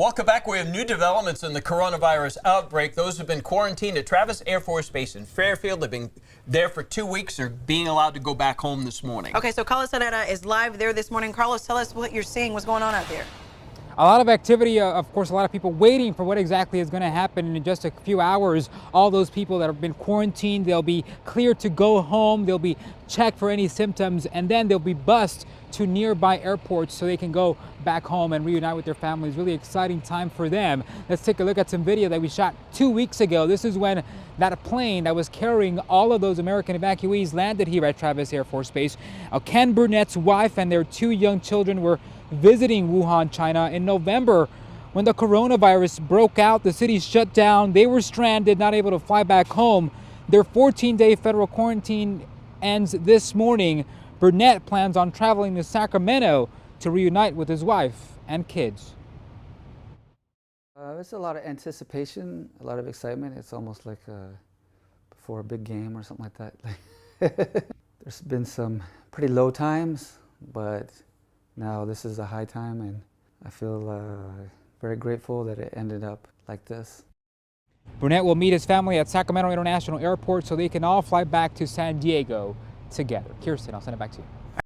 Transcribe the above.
Welcome back. We have new developments in the coronavirus outbreak. Those who have been quarantined at Travis Air Force Base in Fairfield have been there for 2 weeks are being allowed to go back home this morning. Okay, so Carlos Herrera is live there this morning. Carlos, tell us what you're seeing. What's going on out there? A lot of activity, of course, a lot of people waiting for what exactly is going to happen in just a few hours. All those people that have been quarantined, they'll be cleared to go home. They'll be checked for any symptoms, and then they'll be bused to nearby airports so they can go back home and reunite with their families. Really exciting time for them. Let's take a look at some video that we shot 2 weeks ago. This is when that plane that was carrying all of those American evacuees landed here at Travis Air Force Base. Ken Burnett's wife and their 2 young children were visiting Wuhan, China in November. When the coronavirus broke out, the city shut down. They were stranded, not able to fly back home. Their 14-day federal quarantine ends this morning. Burnett plans on traveling to Sacramento to reunite with his wife and kids. It's a lot of anticipation, a lot of excitement. It's almost like before a big game or something like that. There's been some pretty low times, but now this is a high time, and I feel very grateful that it ended up like this. Burnett will meet his family at Sacramento International Airport so they can all fly back to San Diego together. Kirsten, I'll send it back to you.